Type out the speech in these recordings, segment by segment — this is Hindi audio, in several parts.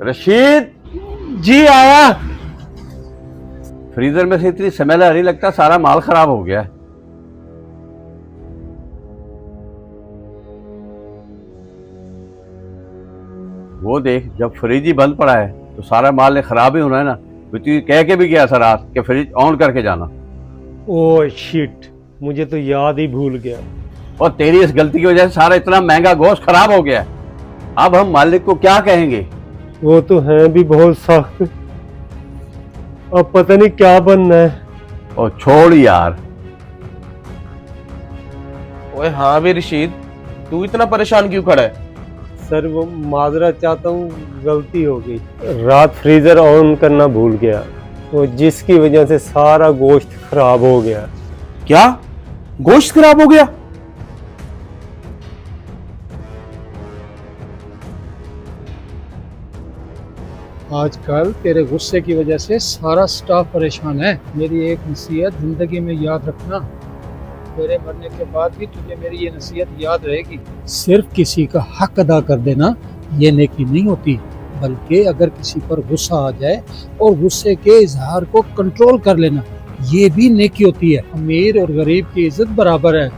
रशीद जी आया। फ्रीजर में से इतनी स्मेल आ रही, लगता सारा माल खराब हो गया है। वो देख, जब फ्रिज ही बंद पड़ा है तो सारा माल ने खराब ही होना है ना। तू कह के भी गया था रात कि फ्रिज ऑन करके जाना। ओह शिट, मुझे तो याद ही भूल गया। और तेरी इस गलती की वजह से सारा इतना महंगा गोश्त खराब हो गया है। अब हम मालिक को क्या कहेंगे? वो तो है भी बहुत सख्त, अब पता नहीं क्या बनना है। और छोड़ यार। ओए हाँ भी रशीद, तू इतना परेशान क्यों खड़ा है? सर वो माजरा चाहता हूँ, गलती हो गई। रात फ्रीजर ऑन करना भूल गया, वो जिसकी वजह से सारा गोश्त खराब हो गया। क्या गोश्त खराब हो गया? आजकल तेरे गुस्से की वजह से सारा स्टाफ परेशान है। मेरी एक नसीहत जिंदगी में याद रखना, तेरे मरने के बाद भी तुझे मेरी ये नसीहत याद रहेगी। सिर्फ किसी का हक अदा कर देना ये नेकी नहीं होती, बल्कि अगर किसी पर गुस्सा आ जाए और गुस्से के इजहार को कंट्रोल कर लेना ये भी नेकी होती है। अमीर और गरीब की इज्जत बराबर है,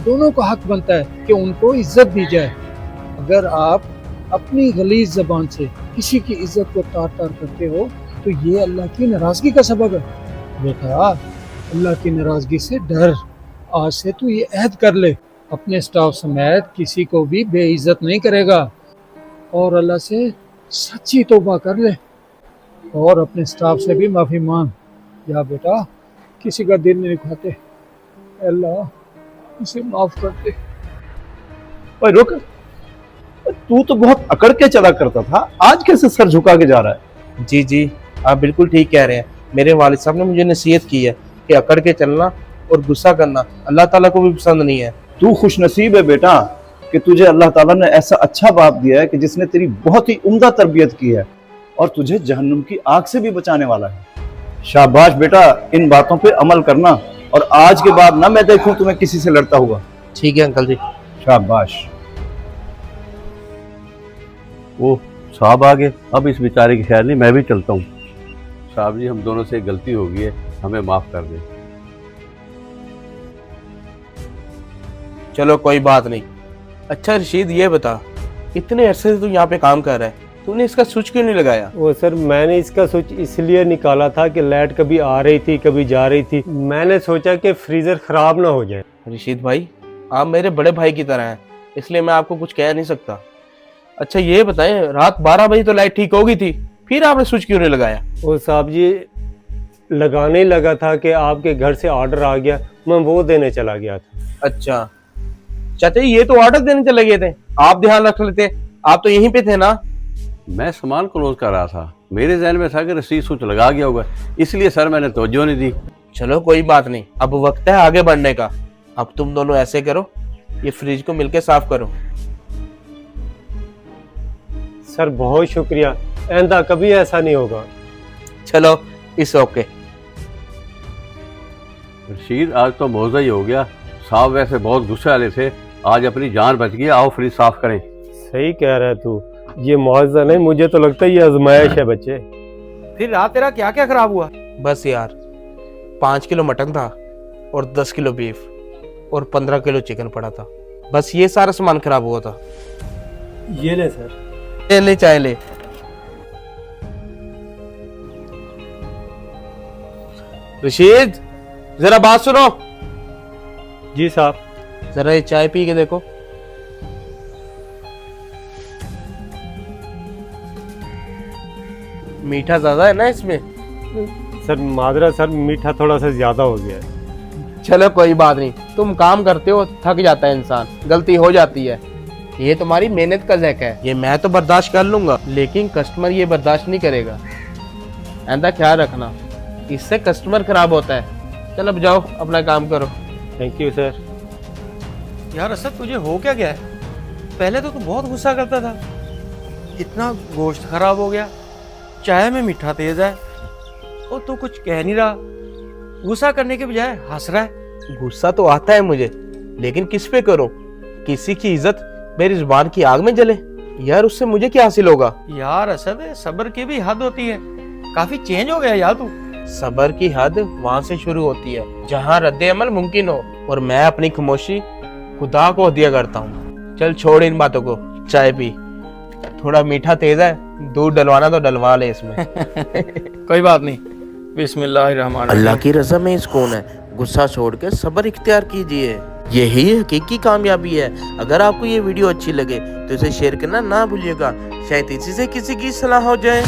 दोनों का हक बनता है कि उनको इज्जत दी जाए। अगर आप अपनी गलीज जबान से किसी की इज्जत को तार तार करते हो तो ये अल्लाह की नाराजगी का सबब है। बेटा, अल्लाह की नाराजगी से डर। आज से तू ये अहद कर ले, अपने स्टाफ समेत किसी को भी बेइज्जत नहीं करेगा और अल्लाह से सच्ची तौबा कर ले और अपने स्टाफ से भी माफी मांग। या बेटा, किसी का दिल नहीं दुखाते, अल्लाह उसे माफ कर दे। ओए रुक, तू तो बहुत अकड़ के चला करता था, आज कैसे सर झुका के जा रहा है? जी जी, आप बिल्कुल ठीक कह रहे हैं। मेरे वालिद साहब ने मुझे नसीहत की है कि अकड़ के चलना और गुस्सा करना अल्लाह ताला को भी पसंद नहीं है। तू खुशनसीब है बेटा कि तुझे अल्लाह ताला ने ऐसा अच्छा बाप दिया है कि जिसने तेरी बहुत ही उम्दा तरबियत की है और तुझे जहन्नुम की आग से भी बचाने वाला है। शाबाश बेटा, इन बातों पे अमल करना और आज के बाद ना मैं देखूं तुम्हें किसी से लड़ता हुआ। ठीक है अंकल जी। शाबाश। वो साहब आ गए, अब इस बेचारे की खैर नहीं, मैं भी चलता हूँ। साहब जी, हम दोनों से गलती हो गई है, हमें माफ कर दें। चलो कोई बात नहीं। अच्छा रशीद, ये बता, इतने अरसे से तू यहाँ पे काम कर रहा है, तूने इसका स्विच क्यों नहीं लगाया? वो सर मैंने इसका स्विच इसलिए निकाला था कि लाइट कभी आ रही थी कभी जा रही थी, मैंने सोचा कि फ्रीजर खराब ना हो जाए। रशीद भाई, आप मेरे बड़े भाई की तरह हैं, इसलिए मैं आपको कुछ कह नहीं सकता। अच्छा ये बताएं, रात 12 बजे तो लाइट ठीक हो गई थी, फिर आपने स्विच क्यों नहीं लगाया? वो साहब जी, लगाने ही लगा था कि आपके घर से ऑर्डर आ गया, मैं वो देने चला गया था। अच्छा चाचा, ये तो ऑर्डर देने चले गए थे, आप ध्यान रख लेते, आप तो यहीं पे थे ना। मैं सामान क्लोज कर रहा था, मेरे जहन में था कि रसीद स्विच लगा गया होगा, इसलिए सर मैंने तवज्जो नहीं दी। चलो कोई बात नहीं, अब वक्त है आगे बढ़ने का। अब तुम दोनों ऐसे करो, ये फ्रिज को मिलके साफ करो। सर बहुत शुक्रिया, आइंदा कभी ऐसा नहीं होगा। चलो इस ओके। रशीद, आज तो मौजा ही हो गया। साहब वैसे बहुत गुस्से वाले थे, आज अपनी जान बच गई। आओ फ्रिज साफ करें। सही कह रहा है तू, ये मुआवजा नहीं, मुझे तो लगता है ये आजमाइश है बच्चे। फिर रात तेरा क्या क्या खराब हुआ? बस यार, 5 किलो मटन था और 10 किलो बीफ और 15 किलो चिकन पड़ा था, बस ये सारा सामान खराब हुआ था। ये ले सर। ले चाय ले। रशीद, जरा बात सुनो। जी साहब। जरा ये चाय पी के देखो। मीठा ज्यादा है ना इसमें? सर माजरा सर, मीठा थोड़ा सा ज्यादा हो गया है। चलो कोई बात नहीं, तुम काम करते हो, थक जाता है इंसान, गलती हो जाती है, ये तुम्हारी मेहनत का ज़ैक है, ये मैं तो बर्दाश्त कर लूंगा, लेकिन कस्टमर ये बर्दाश्त नहीं करेगा। ऐसा ख्याल रखना, इससे कस्टमर खराब होता है। चल अब जाओ, अपना काम करो। Thank you sir. यार असद, तुझे हो क्या गया है? पहले तो तू बहुत गुस्सा करता था, इतना गोश्त खराब हो गया, चाय में मीठा तेज है और तू कुछ कह नहीं रहा, गुस्सा करने के बजाय हंस रहा है। गुस्सा तो आता है मुझे, लेकिन किस पे करूं? किसी की इज्जत मेरी जुबान की आग में जले? यार उससे मुझे क्या हासिल होगा? यार असद, सब्र की भी हद होती है। काफी चेंज हो गया यार तू। सबर की हद वहां से शुरू होती है जहां रद्द अमल मुमकिन हो, और मैं अपनी खामोशी खुदा को हदिया करता हूँ। चल छोड़ इन बातों को, चाय पी। थोड़ा मीठा तेज है, दूध डलवाना तो डलवा ले इसमें। कोई बात नहीं। बिस्मिल्लाहिर्रहमानिर्रहीम। अल्लाह की रज़ा में सुकून है। गुस्सा छोड़ के सब्र इख्तियार कीजिए, यही हकीकी कामयाबी है। अगर आपको ये वीडियो अच्छी लगे तो इसे शेयर करना ना भूलिएगा, शायद इसी से किसी की सलाह हो जाए।